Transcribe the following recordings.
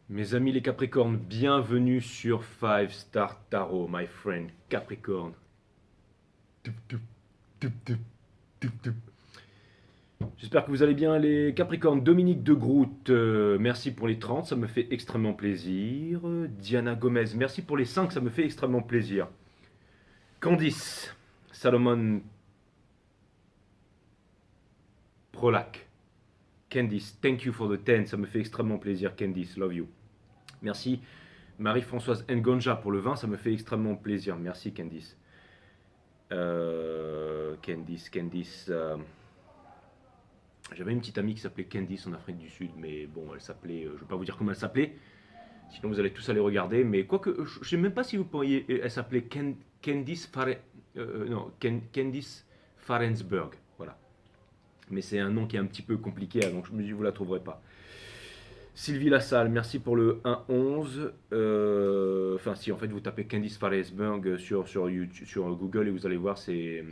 Mes amis les Capricornes, bienvenue sur Five Star Tarot, my friend Capricorne. Toup, toup, toup, toup, toup, toup. J'espère que vous allez bien les Capricornes. Dominique de Groot, merci pour les 30, ça me fait extrêmement plaisir. Diana Gomez, merci pour les 5, ça me fait extrêmement plaisir. Candice, Salomon Prolac, Candice, thank you for the 10, ça me fait extrêmement plaisir. Candice, love you. Merci Marie-Françoise Ngonja pour le vin, ça me fait extrêmement plaisir. Merci Candice. Candice. J'avais une petite amie qui s'appelait Candice en Afrique du Sud, mais bon, elle s'appelait. Je ne vais pas vous dire comment elle s'appelait, sinon vous allez tous aller regarder. Mais quoique, je ne sais même pas si vous pourriez. Elle s'appelait Candice non, Candice Farensberg. Voilà. Mais c'est un nom qui est un petit peu compliqué, donc je me dis vous la trouverez pas. Sylvie Lassalle, merci pour le 1-11. Enfin, si en fait vous tapez Candice Farensberg sur YouTube, sur Google et vous allez voir, c'est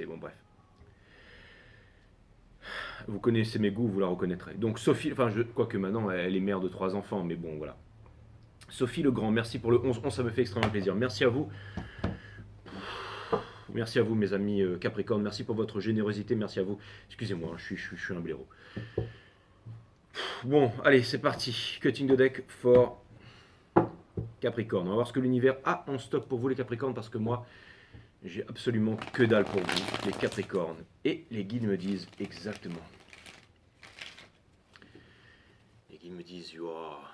bon, bref. Vous connaissez mes goûts, vous la reconnaîtrez. Donc Sophie, enfin, quoique maintenant elle est mère de 3 enfants, mais bon, voilà. Sophie Legrand, merci pour le 11-11, ça me fait extrêmement plaisir. Merci à vous. Merci à vous, mes amis Capricorne. Merci pour votre générosité. Merci à vous. Excusez-moi, je suis un blaireau. Bon, allez, c'est parti. Cutting the deck for Capricorne. On va voir ce que l'univers a en stock pour vous, les Capricornes, parce que moi, j'ai absolument que dalle pour vous, les Capricornes. Et les guides me disent exactement. Les guides me disent, you are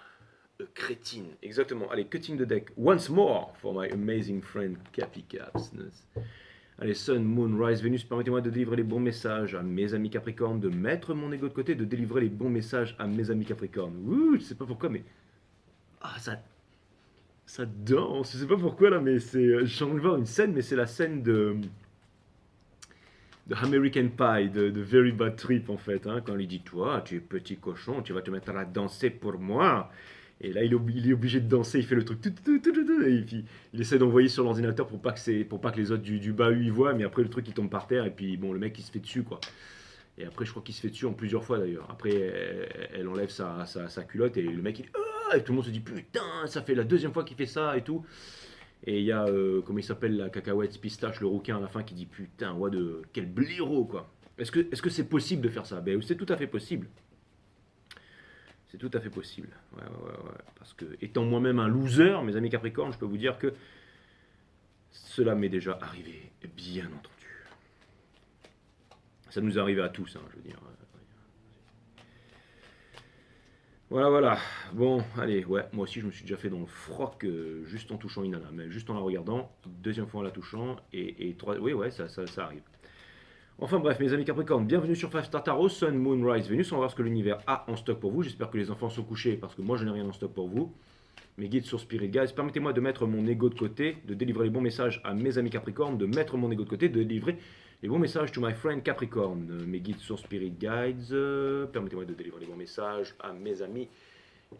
a crétine. Exactement. Allez, cutting the deck once more for my amazing friend Capi Caps. Allez, Sun, Moon, Rise, Vénus, permettez-moi de délivrer les bons messages à mes amis Capricornes, de mettre mon ego de côté, de délivrer les bons messages à mes amis Capricornes. Ouh, je sais pas pourquoi, mais... Ah, ça danse, je sais pas pourquoi là, mais c'est... J'ai envie de voir une scène, mais c'est la scène de American Pie, de Very Bad Trip en fait, hein, quand il dit toi, tu es petit cochon, tu vas te mettre à danser pour moi. Et là, il est obligé de danser, il fait le truc, et puis, il essaie d'envoyer sur l'ordinateur pour pas que les autres du bahut y voient, mais après le truc il tombe par terre, et puis bon, le mec il se fait dessus quoi. Et après, je crois qu'il se fait dessus en plusieurs fois d'ailleurs. Après, elle enlève sa culotte, et le mec il dit ah, et tout le monde se dit putain, ça fait la deuxième fois qu'il fait ça et tout. Et il y a, comment il s'appelle, la cacahuète pistache, le rouquin à la fin qui dit putain, ouais, quel blaireau quoi. Est-ce que c'est possible de faire ça? Ben, c'est tout à fait possible. C'est tout à fait possible. Ouais, ouais, ouais, ouais. Parce que, étant moi-même un loser, mes amis Capricornes, je peux vous dire que cela m'est déjà arrivé, bien entendu. Ça nous est arrivé à tous, hein, je veux dire. Voilà, voilà. Bon, allez, ouais, moi aussi je me suis déjà fait dans le froc juste en touchant une nana, mais juste en la regardant, deuxième fois en la touchant, et trois. Oui, ouais, ça arrive. Enfin bref, mes amis Capricorne, bienvenue sur Five Star Tarot, Sun, Moon, Rise, Venus. On va voir ce que l'univers a en stock pour vous. J'espère que les enfants sont couchés parce que moi je n'ai rien en stock pour vous. Mes guides sur Spirit Guides, permettez-moi de mettre mon ego de côté, de délivrer les bons messages à mes amis Capricorne, de mettre mon ego de côté, de délivrer les bons messages to my friend Capricorne. Mes guides sur Spirit Guides, permettez-moi de délivrer les bons messages à mes amis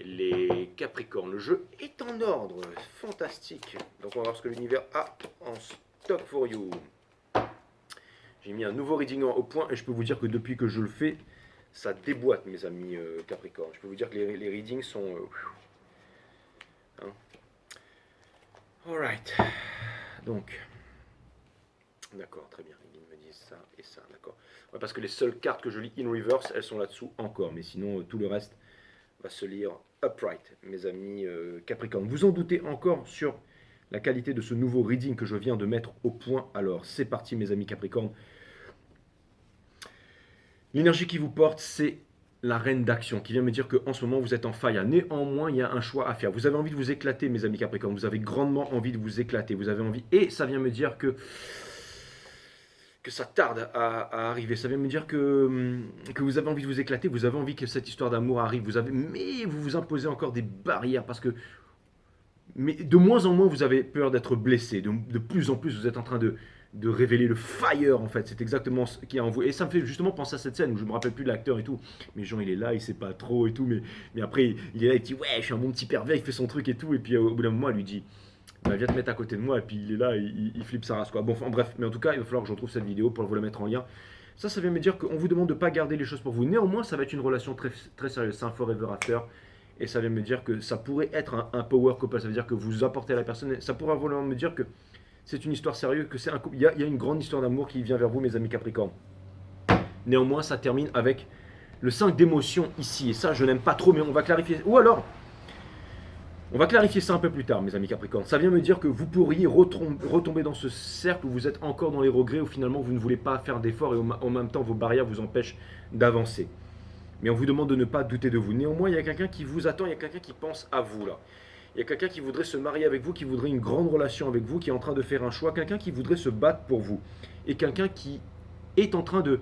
les Capricornes. Le jeu est en ordre, fantastique. Donc on va voir ce que l'univers a en stock for you. J'ai mis un nouveau reading au point et je peux vous dire que depuis que je le fais, ça déboîte mes amis Capricorne. Je peux vous dire que les readings sont... hein. Alright. Donc, d'accord, très bien. Ils me disent ça et ça, d'accord. Ouais, parce que les seules cartes que je lis in reverse, elles sont là-dessous encore. Mais sinon, tout le reste va se lire upright, mes amis Capricorne. Vous en doutez encore sur la qualité de ce nouveau reading que je viens de mettre au point. Alors, c'est parti, mes amis Capricorne. L'énergie qui vous porte, c'est la reine d'action qui vient me dire qu'en ce moment vous êtes en faille. Néanmoins, il y a un choix à faire. Vous avez envie de vous éclater, mes amis Capricorne. Vous avez grandement envie de vous éclater. Vous avez envie. Et ça vient me dire que ça tarde à arriver. Ça vient me dire que vous avez envie de vous éclater. Vous avez envie que cette histoire d'amour arrive. Mais vous vous imposez encore des barrières parce que. Mais de moins en moins, vous avez peur d'être blessé. De plus en plus, vous êtes en train de révéler le fire en fait. C'est exactement ce qui est en vous. Et ça me fait justement penser à cette scène où je me rappelle plus de l'acteur et tout. Mais Jean il est là, il sait pas trop et tout. Mais après il est là, il dit ouais je suis un bon petit pervers, il fait son truc et tout. Et puis au bout d'un moment elle lui dit bah, viens te mettre à côté de moi. Et puis il est là, il flippe sa race quoi. Bon enfin bref, mais en tout cas il va falloir que je retrouve cette vidéo pour vous la mettre en lien. Ça vient me dire qu'on vous demande de ne pas garder les choses pour vous. Néanmoins, ça va être une relation très, très sérieuse. C'est un forever after. Et ça vient me dire que ça pourrait être un power couple. Ça veut dire que vous apportez à la personne. Ça pourrait vraiment me dire que c'est une histoire sérieuse, que c'est un couple. Il y a une grande histoire d'amour qui vient vers vous, mes amis Capricorne. Néanmoins, ça termine avec le 5 d'émotion ici. Et ça, je n'aime pas trop, mais on va clarifier. Ou alors, on va clarifier ça un peu plus tard, mes amis Capricorne. Ça vient me dire que vous pourriez retomber dans ce cercle où vous êtes encore dans les regrets, où finalement vous ne voulez pas faire d'efforts et en même temps vos barrières vous empêchent d'avancer. Mais on vous demande de ne pas douter de vous. Néanmoins, il y a quelqu'un qui vous attend, il y a quelqu'un qui pense à vous là. Il y a quelqu'un qui voudrait se marier avec vous, qui voudrait une grande relation avec vous, qui est en train de faire un choix, quelqu'un qui voudrait se battre pour vous. Et quelqu'un qui est en train de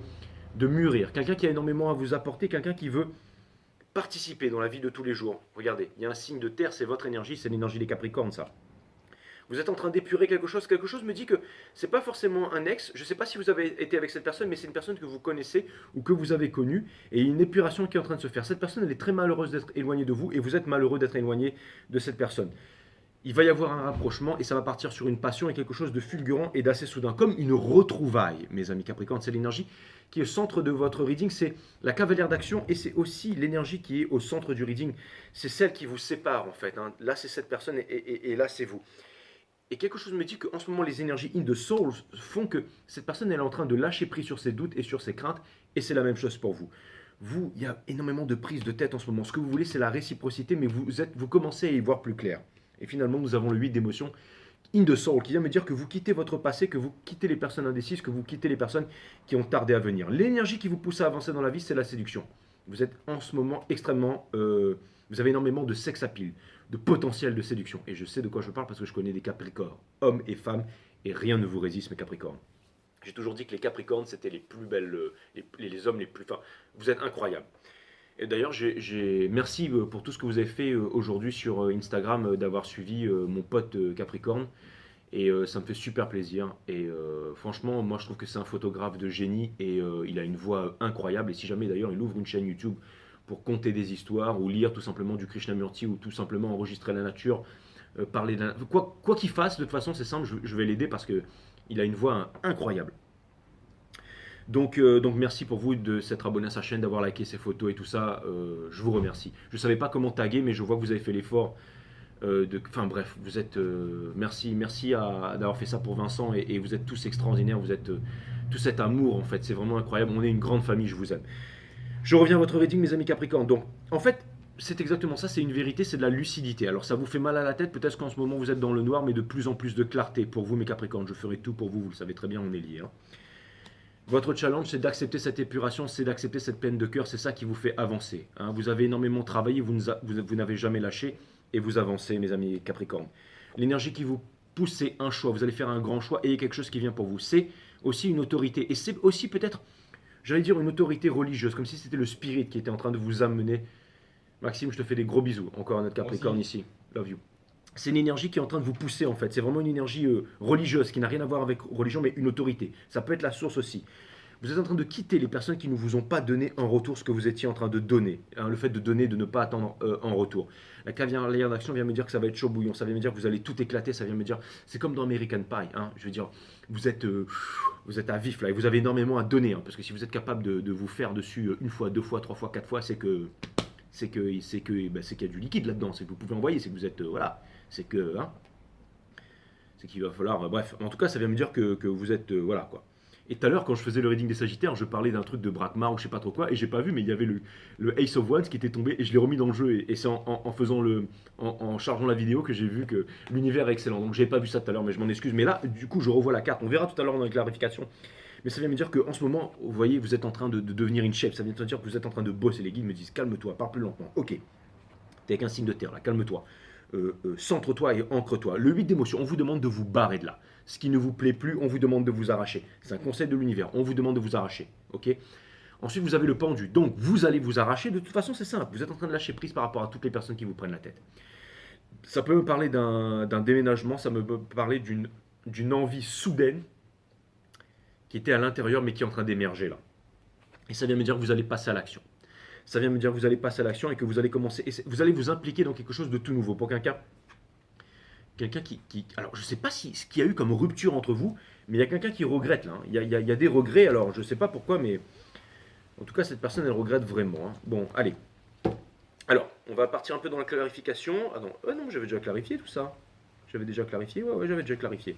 mûrir, quelqu'un qui a énormément à vous apporter, quelqu'un qui veut participer dans la vie de tous les jours. Regardez, il y a un signe de terre, c'est votre énergie, c'est l'énergie des Capricornes, ça. Vous êtes en train d'épurer quelque chose me dit que c'est pas forcément un ex, je ne sais pas si vous avez été avec cette personne, mais c'est une personne que vous connaissez ou que vous avez connue, et il y a une épuration qui est en train de se faire. Cette personne, elle est très malheureuse d'être éloignée de vous, et vous êtes malheureux d'être éloigné de cette personne. Il va y avoir un rapprochement, et ça va partir sur une passion et quelque chose de fulgurant et d'assez soudain, comme une retrouvaille, mes amis Capricornes. C'est l'énergie qui est au centre de votre reading, c'est la cavalière d'action, et c'est aussi l'énergie qui est au centre du reading. C'est celle qui vous sépare, en fait. Hein. Là, c'est cette personne, et là, c'est vous. Et quelque chose me dit qu'en ce moment, les énergies in the soul font que cette personne elle est en train de lâcher prise sur ses doutes et sur ses craintes, et c'est la même chose pour vous. Vous, il y a énormément de prise de tête en ce moment. Ce que vous voulez, c'est la réciprocité, mais vous commencez à y voir plus clair. Et finalement, nous avons le 8 d'émotion in the soul qui vient me dire que vous quittez votre passé, que vous quittez les personnes indécises, que vous quittez les personnes qui ont tardé à venir. L'énergie qui vous pousse à avancer dans la vie, c'est la séduction. Vous êtes en ce moment extrêmement... vous avez énormément de sex appeal, de potentiel de séduction. Et je sais de quoi je parle parce que je connais des Capricornes, hommes et femmes, et rien ne vous résiste, mes Capricornes. J'ai toujours dit que les Capricornes, c'était les plus belles, les hommes les plus... Enfin, vous êtes incroyables. Et d'ailleurs, merci pour tout ce que vous avez fait aujourd'hui sur Instagram, d'avoir suivi mon pote Capricorne. Et ça me fait super plaisir. Et franchement, moi je trouve que c'est un photographe de génie et il a une voix incroyable. Et si jamais d'ailleurs il ouvre une chaîne YouTube pour conter des histoires ou lire tout simplement du Krishnamurti ou tout simplement enregistrer la nature, parler d'un... Quoi qu'il fasse, de toute façon c'est simple, je vais l'aider parce qu'il a une voix incroyable. Donc merci pour vous de s'être abonné à sa chaîne, d'avoir liké ses photos et tout ça. Je vous remercie. Je ne savais pas comment taguer, mais je vois que vous avez fait l'effort. Enfin bref, vous êtes... merci d'avoir fait ça pour Vincent et vous êtes tous extraordinaires. Vous êtes tout cet amour en fait. C'est vraiment incroyable. On est une grande famille, je vous aime. Je reviens à votre reading, mes amis Capricorne. Donc en fait, c'est exactement ça, c'est une vérité, c'est de la lucidité. Alors ça vous fait mal à la tête, peut-être qu'en ce moment vous êtes dans le noir, mais de plus en plus de clarté pour vous, mes Capricornes. Je ferai tout pour vous, vous le savez très bien, on est liés. Hein. Votre challenge, c'est d'accepter cette épuration, c'est d'accepter cette peine de cœur, c'est ça qui vous fait avancer. Hein. Vous avez énormément travaillé, vous n'avez jamais lâché, et vous avancez, mes amis Capricorne. L'énergie qui vous pousse, c'est un choix. Vous allez faire un grand choix, et il y a quelque chose qui vient pour vous. C'est aussi une autorité, et c'est aussi peut-être, j'allais dire, une autorité religieuse, comme si c'était le spirit qui était en train de vous amener. Maxime, je te fais des gros bisous. Encore un autre Capricorne ici. Love you. C'est une énergie qui est en train de vous pousser en fait. C'est vraiment une énergie religieuse qui n'a rien à voir avec religion, mais une autorité. Ça peut être la source aussi. Vous êtes en train de quitter les personnes qui ne vous ont pas donné en retour ce que vous étiez en train de donner. Hein, le fait de donner, de ne pas attendre en retour. La cavalière d'action vient me dire que ça va être chaud bouillon. Ça vient me dire que vous allez tout éclater. Ça vient me dire, c'est comme dans American Pie. Hein, je veux dire, vous êtes à vif là et vous avez énormément à donner. Hein, parce que si vous êtes capable de vous faire dessus une fois, deux fois, trois fois, quatre fois, c'est qu'il y a du liquide là-dedans. C'est que vous pouvez envoyer. C'est que vous êtes voilà. C'est que c'est qu'il va falloir. Bref, en tout cas, ça vient me dire que vous êtes voilà quoi. Et tout à l'heure, quand je faisais le reading des Sagittaires, je parlais d'un truc de Brakmar ou je sais pas trop quoi, et j'ai pas vu, mais il y avait le Ace of Wands qui était tombé, et je l'ai remis dans le jeu, et c'est en chargeant la vidéo que j'ai vu que l'univers est excellent. Donc j'ai pas vu ça tout à l'heure, mais je m'en excuse. Mais là, du coup, je revois la carte. On verra tout à l'heure dans la clarification. Mais ça vient me dire qu'en ce moment, vous voyez, vous êtes en train de devenir une chef. Ça vient me dire que vous êtes en train de bosser. Les guides me disent calme-toi, parle plus lentement. Ok, t'es avec un signe de terre là, calme-toi. Centre-toi et ancre-toi. Le 8 d'émotion, on vous demande de vous barrer de là. Ce qui ne vous plaît plus, on vous demande de vous arracher. C'est un conseil de l'univers, on vous demande de vous arracher. Ok. Ensuite, vous avez le pendu. Donc, vous allez vous arracher. De toute façon, c'est simple. Vous êtes en train de lâcher prise par rapport à toutes les personnes qui vous prennent la tête. Ça peut me parler d'un déménagement, ça me peut parler d'une envie soudaine qui était à l'intérieur, mais qui est en train d'émerger là. Et ça vient me dire que vous allez passer à l'action. Ça vient me dire que vous allez passer à l'action et que vous allez commencer, vous allez vous impliquer dans quelque chose de tout nouveau. Pour quelqu'un quelqu'un alors, je ne sais pas ce qu'il y a eu comme rupture entre vous, mais il y a quelqu'un qui regrette là, hein. Il y a des regrets, alors je ne sais pas pourquoi, mais en tout cas, cette personne, elle regrette vraiment, hein. Bon, allez. Alors, on va partir un peu dans la clarification. Ah non, j'avais déjà clarifié tout ça. J'avais déjà clarifié, ouais, j'avais déjà clarifié.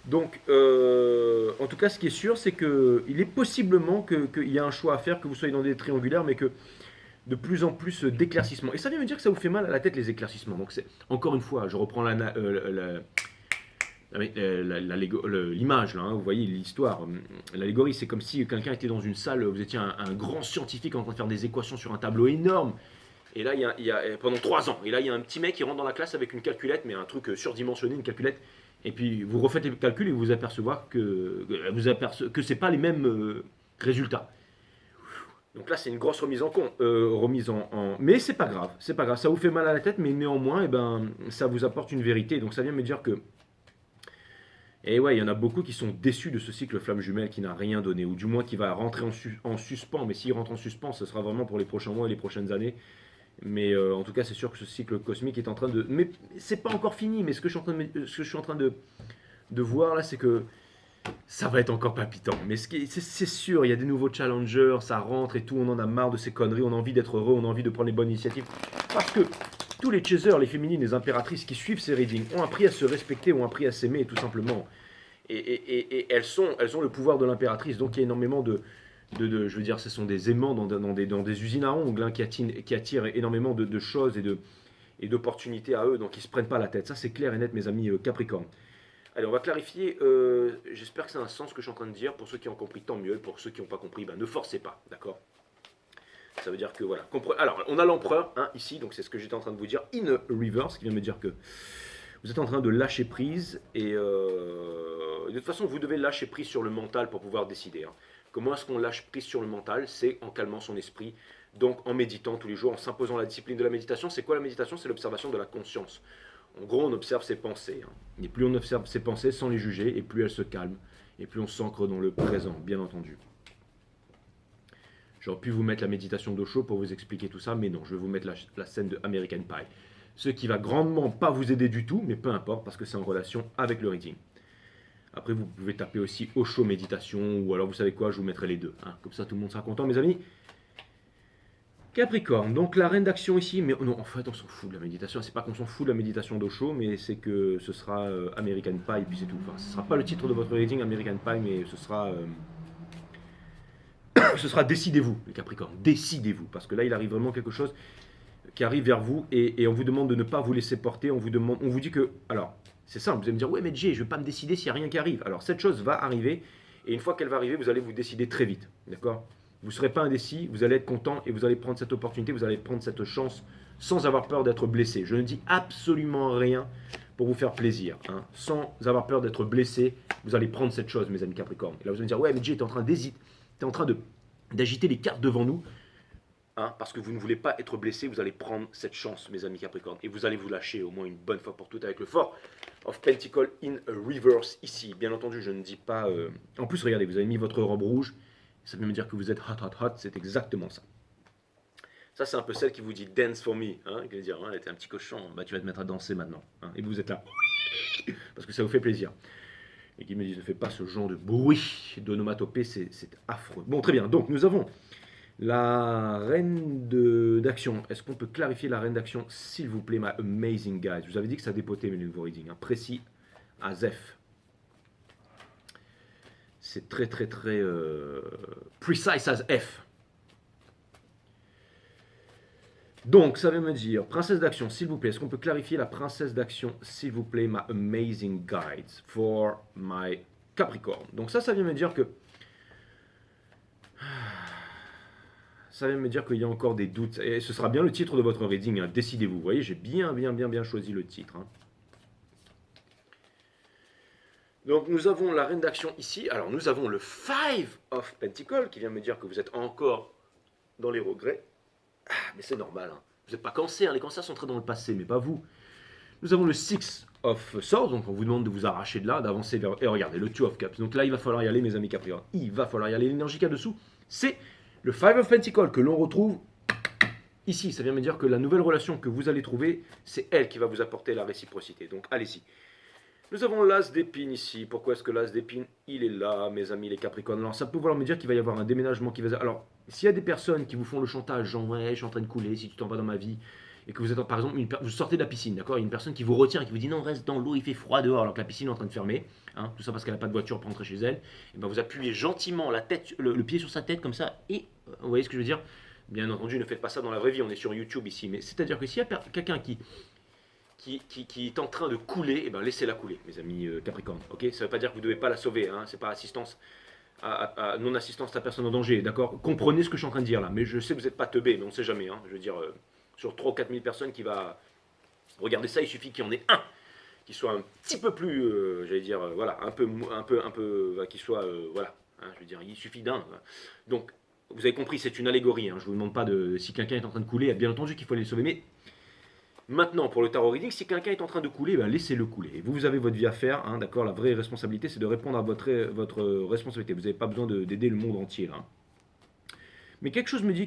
Donc, en tout cas, ce qui est sûr, c'est que il est possiblement qu'il y a un choix à faire, que vous soyez dans des triangulaires, mais que de plus en plus d'éclaircissements. Et ça vient me dire que ça vous fait mal à la tête, les éclaircissements. Donc, c'est encore une fois, je reprends l'image, là, hein, vous voyez l'histoire. L'allégorie, c'est comme si quelqu'un était dans une salle, vous étiez un grand scientifique en train de faire des équations sur un tableau énorme. Et là, pendant 3 ans. Et là, il y a un petit mec qui rentre dans la classe avec une calculette, mais un truc surdimensionné, une calculette. Et puis, vous refaites les calculs et vous apercevez que ce n'est pas les mêmes résultats. Donc là, c'est une grosse remise en. Mais c'est pas grave, c'est pas grave. Ça vous fait mal à la tête, mais néanmoins, ça vous apporte une vérité. Donc ça vient me dire que. Et ouais, il y en a beaucoup qui sont déçus de ce cycle flamme jumelle qui n'a rien donné, ou du moins qui va rentrer en suspens. Mais s'il rentre en suspens, ce sera vraiment pour les prochains mois et les prochaines années. Mais en tout cas, c'est sûr que ce cycle cosmique est en train de. Mais c'est pas encore fini. Mais ce que je suis en train de voir là, c'est que ça va être encore palpitant. Mais c'est sûr, il y a des nouveaux challengers, ça rentre et tout. On en a marre de ces conneries. On a envie d'être heureux, on a envie de prendre les bonnes initiatives. Parce que tous les chasers, les féminines, les impératrices qui suivent ces readings ont appris à se respecter, ont appris à s'aimer, tout simplement. Et elles ont le pouvoir de l'impératrice. Donc il y a énormément je veux dire, ce sont des aimants dans des usines à ongles, hein, qui attirent énormément de choses et d'opportunités à eux, donc ils ne se prennent pas la tête. Ça, c'est clair et net, mes amis Capricorne. Allez, on va clarifier. J'espère que c'est un sens ce que je suis en train de dire. Pour ceux qui ont compris, tant mieux. Pour ceux qui n'ont pas compris, ne forcez pas, d'accord? Ça veut dire que voilà. Alors, on a l'empereur, hein, ici, donc c'est ce que j'étais en train de vous dire, in reverse, qui vient me dire que vous êtes en train de lâcher prise, et de toute façon, vous devez lâcher prise sur le mental pour pouvoir décider, hein. Comment est-ce qu'on lâche prise sur le mental? C'est en calmant son esprit, donc en méditant tous les jours, en s'imposant la discipline de la méditation. C'est quoi la méditation? C'est l'observation de la conscience. En gros, on observe ses pensées, hein. Et plus on observe ses pensées sans les juger, et plus elles se calment, et plus on s'ancre dans le présent, bien entendu. J'aurais pu vous mettre la méditation d'Osho pour vous expliquer tout ça, mais non, je vais vous mettre la scène de American Pie. Ce qui va grandement pas vous aider du tout, mais peu importe, parce que c'est en relation avec le reading. Après, vous pouvez taper aussi Osho méditation, ou alors vous savez quoi, je vous mettrai les deux, hein. Comme ça, tout le monde sera content, mes amis. Capricorne, donc la reine d'action ici, mais non, en fait, on s'en fout de la méditation. C'est pas qu'on s'en fout de la méditation d'Osho, mais c'est que ce sera American Pie, et puis c'est tout. Enfin, ce sera pas le titre de votre reading, American Pie, mais ce sera décidez-vous, les Capricornes, décidez-vous, parce que là, il arrive vraiment quelque chose qui arrive vers vous, et on vous demande de ne pas vous laisser porter, on vous dit que, alors, c'est simple, vous allez me dire, ouais mais Jay, je ne vais pas me décider s'il n'y a rien qui arrive. Alors cette chose va arriver, et une fois qu'elle va arriver, vous allez vous décider très vite, d'accord? Vous ne serez pas indécis, vous allez être content, et vous allez prendre cette opportunité, vous allez prendre cette chance, sans avoir peur d'être blessé. Je ne dis absolument rien pour vous faire plaisir, hein. Sans avoir peur d'être blessé, vous allez prendre cette chose, mes amis Capricornes. Et là vous allez me dire, ouais mais Jay, tu es en train d'agiter les cartes devant nous, hein, parce que vous ne voulez pas être blessé, vous allez prendre cette chance, mes amis Capricorne, et vous allez vous lâcher au moins une bonne fois pour toutes avec le fort of Pentacle in reverse ici. Bien entendu, je ne dis pas. En plus, regardez, vous avez mis votre robe rouge, ça veut me dire que vous êtes hot, hot, hot, c'est exactement ça. Ça, c'est un peu celle qui vous dit dance for me, hein, qui veut dire, hein, t'es un petit cochon, bah, tu vas te mettre à danser maintenant, hein, et vous êtes là, parce que ça vous fait plaisir. Et qui me dit, ne fais pas ce genre de bruit d'onomatopée, c'est affreux. Bon, très bien, donc nous avons la reine d'action. Est-ce qu'on peut clarifier la reine d'action, s'il vous plaît, my amazing guys? Je vous avais dit que ça dépotait mes nouveaux readings, hein, précis as F. C'est très très très precise as F. Donc, ça veut me dire, princesse d'action, s'il vous plaît, est-ce qu'on peut clarifier la princesse d'action, s'il vous plaît, my amazing guides for my Capricorn? Donc ça vient me dire que ça vient me dire qu'il y a encore des doutes. Et ce sera bien le titre de votre reading, hein. Décidez-vous. Vous voyez, j'ai bien choisi le titre, hein. Donc nous avons la reine d'action ici. Alors nous avons le 5 of Pentacles qui vient me dire que vous êtes encore dans les regrets. Ah, mais c'est normal, hein. Vous n'êtes pas cancer. Les cancers sont très dans le passé, mais pas vous. Nous avons le 6 of Swords. Donc on vous demande de vous arracher de là, d'avancer vers... Et regardez, le 2 of Cups. Donc là, il va falloir y aller, mes amis Capricorne. Il va falloir y aller. L'énergie qu'il y a dessous, c'est le 5 of Pentacles que l'on retrouve ici, ça vient me dire que la nouvelle relation que vous allez trouver, c'est elle qui va vous apporter la réciprocité. Donc allez-y. Nous avons l'as d'épine ici. Pourquoi est-ce que l'as d'épine, il est là, mes amis les Capricornes? Alors ça peut vouloir me dire qu'il va y avoir un déménagement qui va... Alors, s'il y a des personnes qui vous font le chantage, genre ouais, je suis en train de couler, si tu t'en vas dans ma vie, et que vous êtes, par exemple, vous sortez de la piscine, d'accord? Il y a une personne qui vous retient, qui vous dit non, reste dans l'eau, il fait froid dehors, alors que la piscine est en train de fermer, hein, tout ça parce qu'elle n'a pas de voiture pour rentrer chez elle, et ben vous appuyez gentiment la tête, le pied sur sa tête comme ça, et vous voyez ce que je veux dire? Bien entendu, ne faites pas ça dans la vraie vie, on est sur YouTube ici, mais c'est-à-dire que s'il y a quelqu'un qui est en train de couler, eh ben laissez-la couler, mes amis Capricorne. Ok, ça ne veut pas dire que vous ne devez pas la sauver, hein, c'est pas assistance non-assistance à personne en danger, d'accord? Comprenez ce que je suis en train de dire là, mais je sais que vous n'êtes pas teubé, mais on ne sait jamais, hein, je veux dire, sur 3 ou 4 000 personnes qui va regarder ça, il suffit qu'il y en ait un qui soit un petit peu plus, j'allais dire, voilà, qui soit, voilà, hein, je veux dire, il suffit d'un. Donc, vous avez compris, c'est une allégorie, hein, je ne vous demande pas de, si quelqu'un est en train de couler, bien entendu qu'il faut aller le sauver, mais maintenant, pour le tarot reading, si quelqu'un est en train de couler, ben laissez-le couler. Et vous avez votre vie à faire, hein, d'accord? La vraie responsabilité, c'est de répondre à votre responsabilité. Vous n'avez pas besoin d'aider le monde entier, là, hein. Mais quelque chose me dit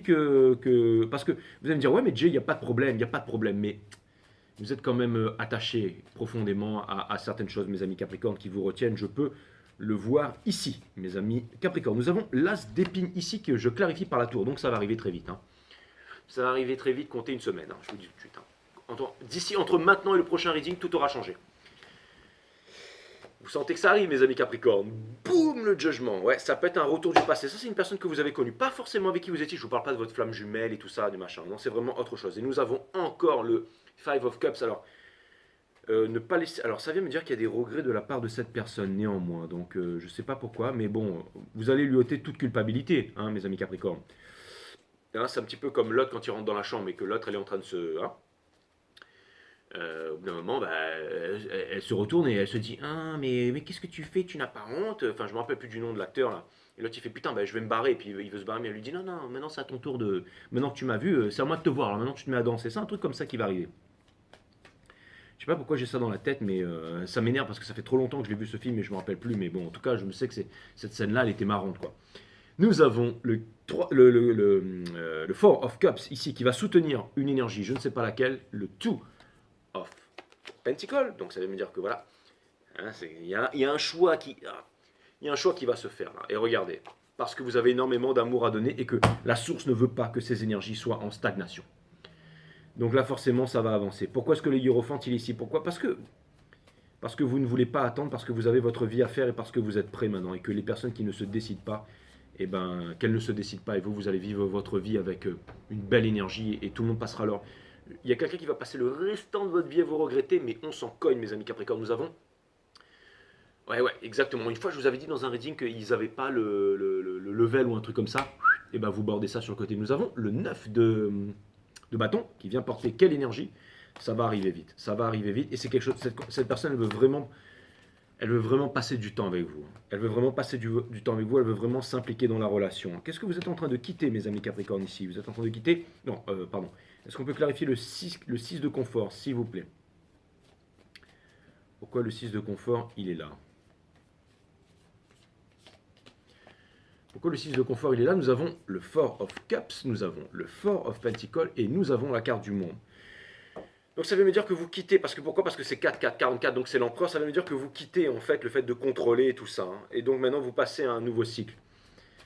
parce que vous allez me dire, ouais, mais Jay, il n'y a pas de problème, il n'y a pas de problème. Mais vous êtes quand même attaché profondément à certaines choses, mes amis Capricorne, qui vous retiennent. Je peux le voir ici, mes amis Capricorne. Nous avons l'as d'épine ici que je clarifie par la tour. Donc ça va arriver très vite, hein. Ça va arriver très vite, comptez une semaine, hein, je vous dis tout de suite, hein. D'ici, entre maintenant et le prochain reading, tout aura changé. Vous sentez que ça arrive, mes amis Capricorne. Boum, le jugement. Ouais, ça peut être un retour du passé. Ça, c'est une personne que vous avez connue. Pas forcément avec qui vous étiez. Je ne vous parle pas de votre flamme jumelle et tout ça, du machin. Non, c'est vraiment autre chose. Et nous avons encore le Five of Cups. Alors, ne pas laisser... Alors, ça vient me dire qu'il y a des regrets de la part de cette personne, néanmoins. Donc, je ne sais pas pourquoi. Mais bon, vous allez lui ôter toute culpabilité, hein, mes amis Capricorne. Hein, c'est un petit peu comme l'autre quand il rentre dans la chambre et que l'autre, elle est en train de se... Hein, au bout d'un moment, bah, elle se retourne et elle se dit ah, mais qu'est-ce que tu fais? Tu n'as pas honte? Enfin, je me rappelle plus du nom de l'acteur là. Et l'autre il fait putain, bah, je vais me barrer. Et puis il veut se barrer, mais elle lui dit non, non, maintenant c'est à ton tour de. Maintenant que tu m'as vu, c'est à moi de te voir. Alors maintenant tu te mets à danser. C'est un truc comme ça qui va arriver. Je sais pas pourquoi j'ai ça dans la tête, mais ça m'énerve parce que ça fait trop longtemps que je l'ai vu ce film et je me rappelle plus. Mais bon, en tout cas, je me sais que cette scène-là, elle était marrante quoi. Nous avons le Four of Cups ici qui va soutenir une énergie, je ne sais pas laquelle, le Two of Pentacle, donc ça veut me dire que voilà, hein, il y a un choix qui, il y a un choix qui va se faire là. Et regardez, parce que vous avez énormément d'amour à donner et que la source ne veut pas que ces énergies soient en stagnation. Donc là forcément ça va avancer. Pourquoi est-ce que le hiérophante il est ici? Pourquoi? Parce que vous ne voulez pas attendre, parce que vous avez votre vie à faire et parce que vous êtes prêt maintenant et que les personnes qui ne se décident pas, eh ben qu'elles ne se décident pas et vous allez vivre votre vie avec une belle énergie et tout le monde passera leur... Il y a quelqu'un qui va passer le restant de votre vie à vous regretter, mais on s'en cogne, mes amis Capricorne. Nous avons. Ouais, ouais, exactement. Une fois, je vous avais dit dans un reading qu'ils n'avaient pas le level ou un truc comme ça. Et ben, vous bordez ça sur le côté. Nous avons le 9 de bâton qui vient porter quelle énergie? Ça va arriver vite. Ça va arriver vite. Et c'est quelque chose. Cette personne, elle veut vraiment passer du temps avec vous. Elle veut vraiment passer du temps avec vous. Elle veut vraiment s'impliquer dans la relation. Qu'est-ce que vous êtes en train de quitter, mes amis Capricorne, ici? Vous êtes en train de quitter. Non, pardon. Est-ce qu'on peut clarifier le 6 de confort, s'il vous plaît? Pourquoi le 6 de confort, il est là? Pourquoi le 6 de confort, il est là? Nous avons le Four of Cups, nous avons le Four of Pentacles et nous avons la carte du monde. Donc ça veut me dire que vous quittez, parce que pourquoi? Parce que c'est 4, 4, 44, donc c'est l'empereur, ça veut me dire que vous quittez en fait le fait de contrôler tout ça, hein. Et donc maintenant vous passez à un nouveau cycle.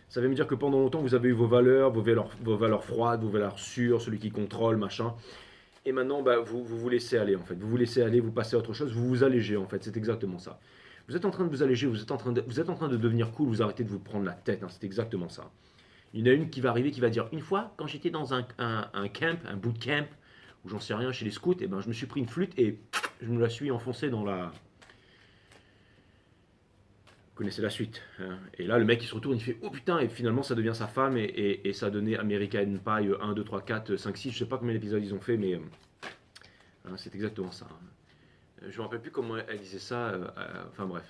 Ça veut me dire que pendant longtemps vous avez eu vos valeurs froides, vos valeurs sûres, celui qui contrôle, machin. Et maintenant, bah, vous laissez aller en fait. Vous vous laissez aller, vous passez à autre chose, vous vous allégez en fait. C'est exactement ça. Vous êtes en train de vous alléger, vous êtes en train de devenir cool, vous arrêtez de vous prendre la tête, hein. C'est exactement ça. Il y en a une qui va arriver qui va dire une fois, quand j'étais dans un camp, un bootcamp, ou j'en sais rien, chez les scouts, et ben, je me suis pris une flûte et je me la suis enfoncée dans la. Vous connaissez la suite, hein. Et là, le mec il se retourne, il fait oh putain, et finalement ça devient sa femme, et ça a donné American Pie 1, 2, 3, 4, 5, 6, je sais pas combien d'épisodes ils ont fait, mais hein, c'est exactement ça. Je ne me rappelle plus comment elle disait ça, enfin bref.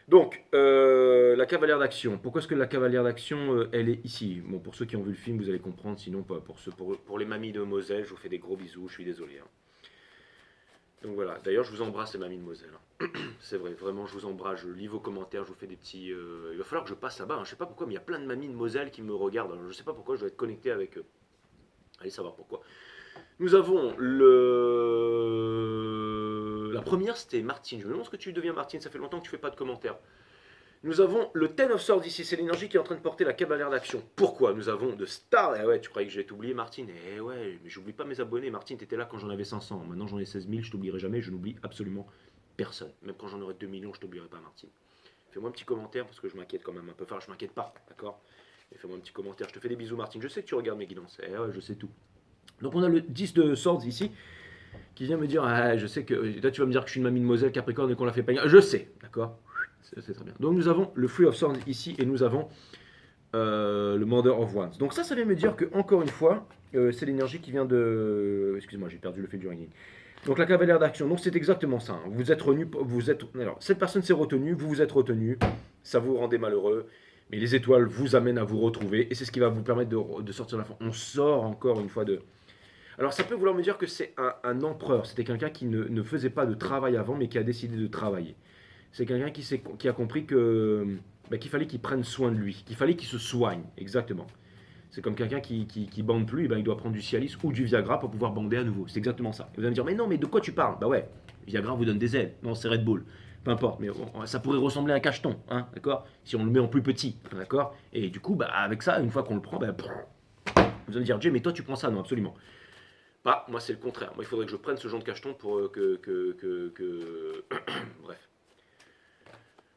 Donc, la cavalière d'action. Pourquoi est-ce que la cavalière d'action, elle est ici? Bon, pour ceux qui ont vu le film, vous allez comprendre, sinon pas. Pour les mamies de Moselle, je vous fais des gros bisous, je suis désolé, hein. Donc voilà, d'ailleurs je vous embrasse les mamies de Moselle, hein. C'est vrai, vraiment je vous embrasse, je lis vos commentaires, je vous fais des petits... il va falloir que je passe là-bas, hein. Je sais pas pourquoi, mais il y a plein de mamies de Moselle qui me regardent, alors je sais pas pourquoi je dois être connecté avec eux. Allez savoir pourquoi. Nous avons la première, c'était Martine. Je me demande ce que tu deviens, Martine. Ça fait longtemps que tu fais pas de commentaires. Nous avons le Ten of Swords ici. C'est l'énergie qui est en train de porter la cavalière d'action. Pourquoi? Nous avons de Star. Eh ouais, tu croyais que j'allais t'oublier, Martine? Eh ouais, mais j'oublie pas mes abonnés. Martine, t'étais là quand j'en avais 500. Maintenant, j'en ai 16 000. Je t'oublierai jamais. Je n'oublie absolument personne. Même quand j'en aurai 2 millions, je t'oublierai pas, Martine. Fais-moi un petit commentaire parce que je m'inquiète quand même un peu. Enfin, je m'inquiète pas, d'accord? Et fais-moi un petit commentaire. Je te fais des bisous, Martine. Je sais que tu regardes mes guidances. Eh ouais, je sais tout. Donc, on a le 10 de Swords ici qui vient me dire, ah, je sais que là tu vas me dire que je suis une mamie de Moselle Capricorne et qu'on la fait pas. Je sais, d'accord. C'est très bien. Donc nous avons le Free of Swords ici et nous avons le Mother of Wands. Donc ça vient me dire que encore une fois, c'est l'énergie qui vient de. Excuse-moi, j'ai perdu le fil du ringing. Donc la cavalière d'action. Donc c'est exactement ça. Hein. Vous êtes retenu, Alors cette personne s'est retenue, vous vous êtes retenu, ça vous rendait malheureux. Mais les étoiles vous amènent à vous retrouver et c'est ce qui va vous permettre de sortir de la fin. On sort encore une fois de. Alors ça peut vouloir me dire que c'est un empereur, c'était quelqu'un qui ne faisait pas de travail avant, mais qui a décidé de travailler. C'est quelqu'un qui a compris qu'il fallait qu'il prenne soin de lui, qu'il fallait qu'il se soigne, exactement. C'est comme quelqu'un qui bande plus, il doit prendre du Cialis ou du Viagra pour pouvoir bander à nouveau. C'est exactement ça. Et vous allez me dire, mais non, mais de quoi tu parles? Bah ouais, Viagra vous donne des ailes. Non, c'est Red Bull. Peu importe, mais ça pourrait ressembler à un cacheton, hein, d'accord? Si on le met en plus petit, d'accord? Et du coup, avec ça, une fois qu'on le prend, vous allez me dire, Jay, mais toi tu prends ça? Non, absolument. Bah, moi c'est le contraire. Moi il faudrait que je prenne ce genre de cacheton pour bref.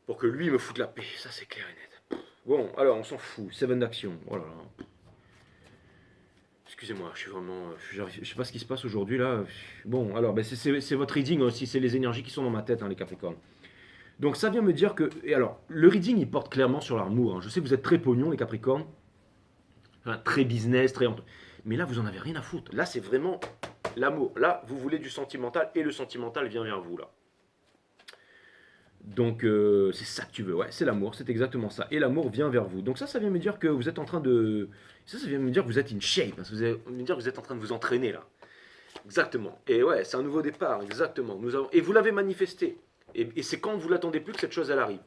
Pour que lui me foute la paix. Ça c'est clair et net. Bon, alors on s'en fout. Seven d'action. Oh là là. Excusez-moi, je suis vraiment. Je sais pas ce qui se passe aujourd'hui là. Bon, alors c'est votre reading aussi. C'est les énergies qui sont dans ma tête, hein, les Capricornes. Donc ça vient me dire que. Et alors, le reading il porte clairement sur l'amour. Hein. Je sais que vous êtes très pognon, les Capricornes. Enfin, très business, très. Mais là, vous en avez rien à foutre. Là, c'est vraiment l'amour. Là, vous voulez du sentimental et le sentimental vient vers vous là. Donc c'est ça que tu veux, ouais, c'est l'amour, c'est exactement ça. Et l'amour vient vers vous. Donc ça vient me dire que vous êtes en train de. Ça vient me dire que vous êtes in shape. Parce que vous allez me dire que vous êtes en train de vous entraîner là. Exactement. Et ouais, c'est un nouveau départ, exactement. Et vous l'avez manifesté. Et c'est quand vous l'attendez plus que cette chose elle arrive.